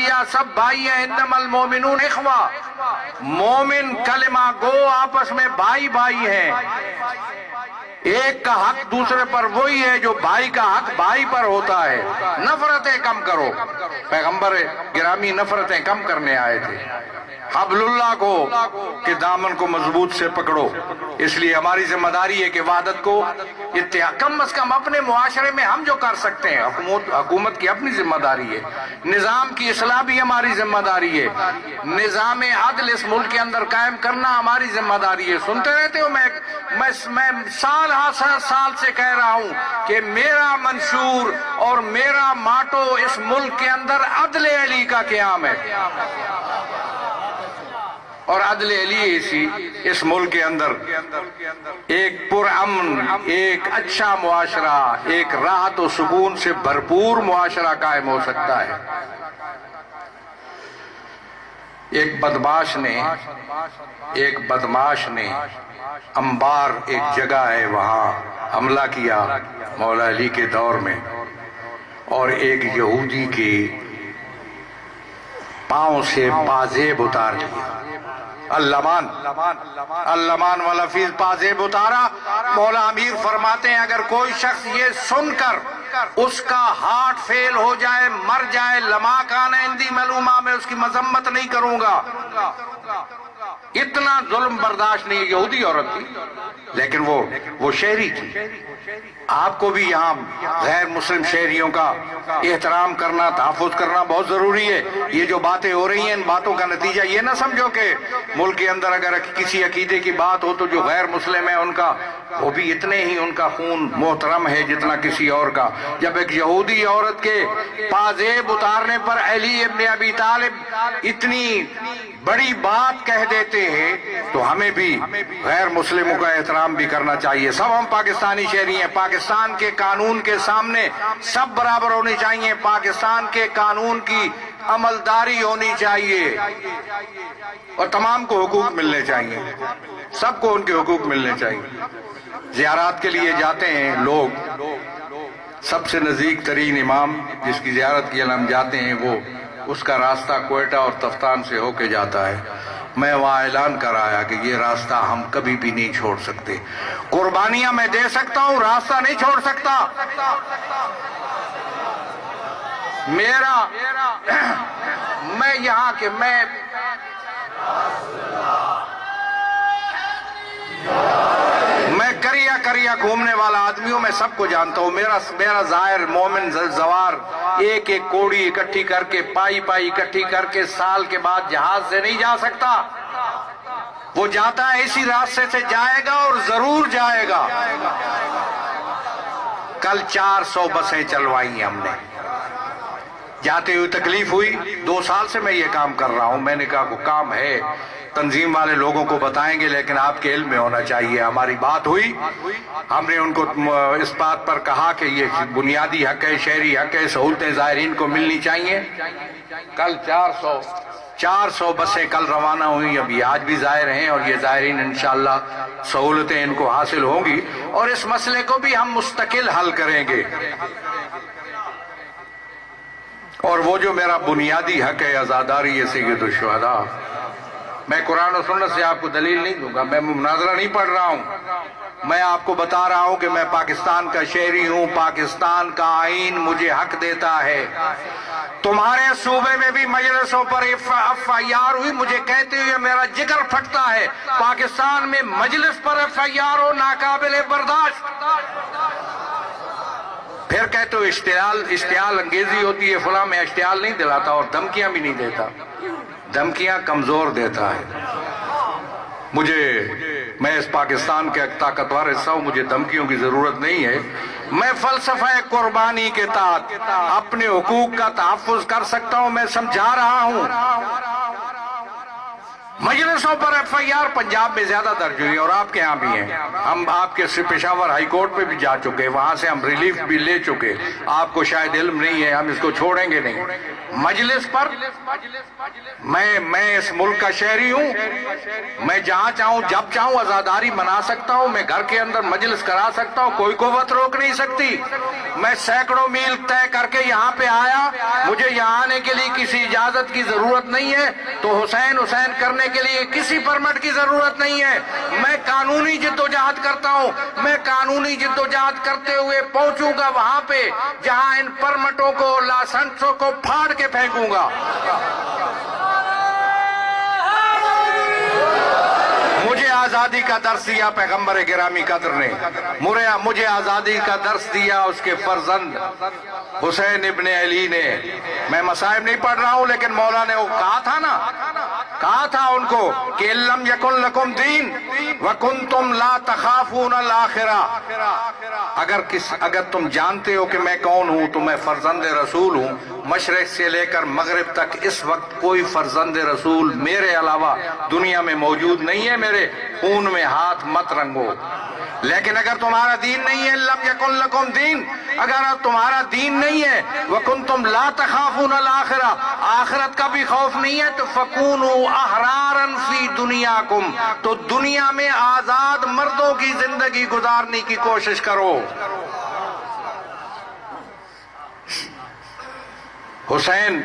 دیا سب بھائی ہیں، انما المومنون اخوہ، مومن کلمہ گو آپس میں بھائی بھائی ہیں، ایک کا حق دوسرے پر وہی ہے جو بھائی کا حق بھائی پر ہوتا ہے، نفرتیں کم کرو۔ پیغمبر گرامی نفرتیں کم کرنے آئے تھے، حبل اللہ کو کہ دامن کو مضبوط سے پکڑو، اس لیے ہماری ذمہ داری ہے کہ وحدت کو اتحاد کم از کم اپنے معاشرے میں ہم جو کر سکتے ہیں، حکومت کی اپنی ذمہ داری ہے، نظام کی اصلاح بھی ہماری ذمہ داری ہے، نظام عدل اس ملک کے اندر قائم کرنا ہماری ذمہ داری ہے۔ سنتے رہتے ہو، میں سال سے کہہ رہا ہوں کہ میرا منشور اور میرا ماٹو اس ملک کے اندر عدل علی کا قیام ہے، اور عدل علی اس ملک کے اندر ایک پرامن، ایک اچھا معاشرہ، ایک راحت و سکون سے بھرپور معاشرہ قائم ہو سکتا ہے۔ ایک بدماش نے انبار ایک جگہ ہے وہاں حملہ کیا مولا علی کے دور میں، اور ایک یہودی کے پاؤں سے پازیب اتار لیا، اللمان واللفیظ پازیب اتارا۔ مولا امیر فرماتے ہیں اگر کوئی شخص یہ سن کر اس کا ہارٹ فیل ہو جائے، مر جائے، لما کان عندی معلومہ، میں اس کی مذمت نہیں کروں گا۔ اتنا ظلم برداشت نہیں، یہودی عورت تھی لیکن وہ شہری تھی۔ آپ کو بھی یہاں غیر مسلم شہریوں کا احترام کرنا، تحفظ کرنا بہت ضروری ہے۔ یہ جو باتیں ہو رہی ہیں، ان باتوں کا نتیجہ یہ نہ سمجھو کہ ملک کے اندر اگر کسی عقیدے کی بات ہو تو جو غیر مسلم ہے ان کا وہ بھی اتنے ہی ان کا خون محترم ہے جتنا کسی اور کا۔ جب ایک یہودی عورت کے پازیب اتارنے پر علی ابن ابی طالب اتنی بڑی بات کہہ دیتے ہیں تو ہمیں بھی غیر مسلموں کا احترام بھی کرنا چاہیے۔ سب ہم پاکستانی شہری ہیں، پاکستان کے قانون کے سامنے سب برابر ہونی چاہیے، پاکستان کے قانون کی عملداری ہونی چاہیے، اور تمام کو حقوق ملنے چاہیے، سب کو ان کے حقوق ملنے چاہیے۔ زیارات کے لیے جاتے ہیں لوگ، سب سے نزدیک ترین امام جس کی زیارت کے لیے ہم جاتے ہیں وہ اس کا راستہ کوئٹہ اور تفتان سے ہو کے جاتا ہے۔ میں وہاں اعلان کر آیا کہ یہ راستہ ہم کبھی بھی نہیں چھوڑ سکتے، قربانیاں میں دے سکتا ہوں، راستہ نہیں چھوڑ سکتا۔ میں یہاں کے میں کریا گھومنے والا آدمی ہوں، میں سب کو جانتا ہوں۔ میرا ظاہر مومن زوار ایک ایک کوڑی اکٹھی کر کے پائی اکٹھی کر کے سال کے بعد جہاز سے نہیں جا سکتا، وہ جاتا ہے اسی راستے سے جائے گا اور ضرور جائے گا۔ کل 400 بسیں چلوائی ہم نے، جاتے ہوئے تکلیف ہوئی، 2 سال سے میں یہ کام کر رہا ہوں۔ میں نے کہا وہ کام ہے، تنظیم والے لوگوں کو بتائیں گے لیکن آپ کے علم میں ہونا چاہیے۔ ہماری بات ہوئی، ہم نے ان کو اس بات پر کہا کہ یہ بنیادی حق ہے، شہری حق ہے، سہولتیں زائرین کو ملنی چاہیے۔ کل 400 بسیں کل روانہ ہوئی، ابھی آج بھی زائر ہیں، اور یہ زائرین انشاءاللہ سہولتیں ان کو حاصل ہوں گی، اور اس مسئلے کو بھی ہم مستقل حل کریں گے۔ اور وہ جو میرا بنیادی حق ہے عزاداری سید الشہداء، میں قرآن و سنت سے آپ کو دلیل نہیں دوں گا، میں مناظرہ نہیں پڑھ رہا ہوں، میں آپ کو بتا رہا ہوں کہ میں پاکستان کا شہری ہوں، پاکستان کا آئین مجھے حق دیتا ہے۔ تمہارے صوبے میں بھی مجلسوں پر ایف آئی آر ہوئی، مجھے کہتے ہوئے میرا جگر پھٹتا ہے، پاکستان میں مجلس پر ایف آئی آر ہو، ناقابل برداشت۔ پھر کہتے ہو اشتعال انگیزی ہوتی ہے فلاں، میں اشتعال نہیں دلاتا اور دھمکیاں بھی نہیں دیتا، دھمکیاں کمزور دیتا ہے۔ میں اس پاکستان کے طاقتور حصہ ہوں، مجھے دھمکیوں کی ضرورت نہیں ہے۔ میں فلسفہ قربانی کے تحت اپنے حقوق کا تحفظ کر سکتا ہوں، میں سمجھا رہا ہوں۔ مجلسوں پر FIR پنجاب میں زیادہ درج ہوئی اور آپ کے ہاں بھی ہیں. ہم آپ کے پشاور ہائی کورٹ پہ بھی جا چکے, وہاں سے ہم ریلیف بھی لے چکے. آپ کو شاید علم نہیں ہے, ہم اس کو چھوڑیں گے نہیں. مجلس پر میں اس ملک کا شہری ہوں, میں جہاں چاہوں جب چاہوں عزاداری منا سکتا ہوں, میں گھر کے اندر مجلس کرا سکتا ہوں, کوئی قوت روک نہیں سکتی. میں سینکڑوں میل طے کر کے یہاں پہ آیا, مجھے یہاں آنے کے لیے کسی اجازت کی ضرورت نہیں ہے, تو حسین کرنے کے لیے کسی پرمٹ کی ضرورت نہیں ہے. میں قانونی جدوجہد کرتا ہوں, میں قانونی جدوجہد کرتے ہوئے پہنچوں گا وہاں پہ جہاں ان پرمٹوں کو لائسنسوں کو پھاڑ کے پھینکوں گا. مجھے آزادی کا درس دیا پیغمبر گرامی قدر نے, مجھے آزادی کا درس دیا اس کے فرزند حسین ابن علی نے. میں مصائب نہیں پڑھ رہا ہوں, لیکن مولا نے وہ کہا تھا ان کو کہ لم یکن لکم دین وکنتم لا تخافون الآخرہ. اگر تم جانتے ہو کہ میں کون ہوں تو میں فرزند رسول ہوں. مشرق سے لے کر مغرب تک اس وقت کوئی فرزند رسول میرے علاوہ دنیا میں موجود نہیں ہے. میرے خون میں ہاتھ مت رنگو. لیکن اگر تمہارا دین نہیں ہے, لم یکن لکم دین, اگر تمہارا دین نہیں ہے, وکنتم لا تخافون الآخرہ, آخرت کا بھی خوف نہیں ہے, تو فکونوا احرارا فی دنیاکم, تو دنیا میں آزاد مردوں کی زندگی گزارنے کی کوشش کرو. حسین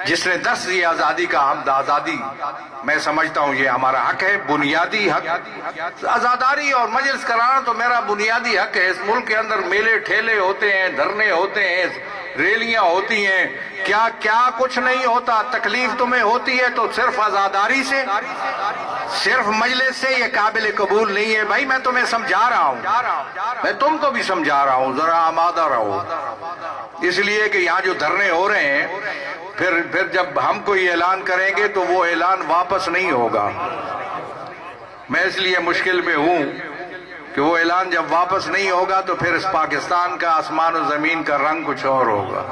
جس نے درس دیا آزادی کا, حمد آزادی میں سمجھتا ہوں یہ ہمارا حق ہے, بنیادی حق. آزاداری اور مجلس کرانا تو میرا بنیادی حق ہے. اس ملک کے اندر میلے ٹھیلے ہوتے ہیں, دھرنے ہوتے ہیں, ریلیاں ہوتی ہیں, کیا کچھ نہیں ہوتا. تکلیف تمہیں ہوتی ہے تو صرف آزاداری سے, صرف مجلس سے یہ قابل قبول نہیں ہے. بھائی میں تمہیں سمجھا رہا ہوں, میں تم کو بھی سمجھا رہا ہوں, ذرا آمادہ رہو. اس لیے کہ یہاں جو دھرنے ہو رہے ہیں, پھر جب ہم کوئی اعلان کریں گے تو وہ اعلان واپس نہیں ہوگا. میں اس لیے مشکل میں ہوں کہ وہ اعلان جب واپس نہیں ہوگا تو پھر اس پاکستان کا آسمان و زمین کا رنگ کچھ اور ہوگا.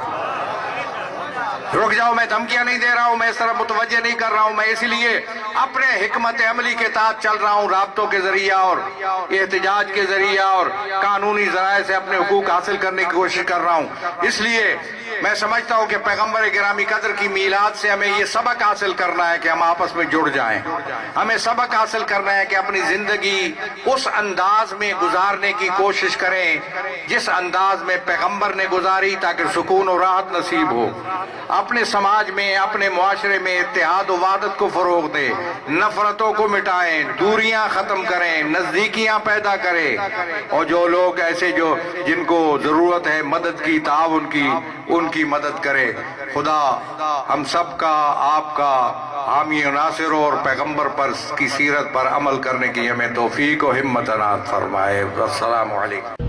رک جاؤ, میں دھمکیاں نہیں دے رہا ہوں, میں اس طرح متوجہ نہیں کر رہا ہوں. میں اس لیے اپنے حکمت عملی کے تحت چل رہا ہوں, رابطوں کے ذریعہ اور احتجاج کے ذریعہ اور قانونی ذرائع سے اپنے حقوق حاصل کرنے کی کوشش کر رہا ہوں. اس لیے میں سمجھتا ہوں کہ پیغمبر گرامی قدر کی میلاد سے ہمیں یہ سبق حاصل کرنا ہے کہ ہم آپس میں جڑ جائیں. ہمیں سبق حاصل کرنا ہے کہ اپنی زندگی اس انداز میں گزارنے کی کوشش کریں جس انداز میں پیغمبر نے گزاری, تاکہ سکون و راحت نصیب ہو. اپنے سماج میں, اپنے معاشرے میں اتحاد و وحدت کو فروغ دے, نفرتوں کو مٹائیں, دوریاں ختم کریں, نزدیکیاں پیدا کریں, اور جو لوگ ایسے جن کو ضرورت ہے مدد کی, تعاون کی, ان کی مدد کرے. خدا ہم سب کا, آپ کا حامی و ناصر اور پیغمبر پر کی سیرت پر عمل کرنے کی ہمیں توفیق و ہمت عنایت فرمائے. السلام علیکم.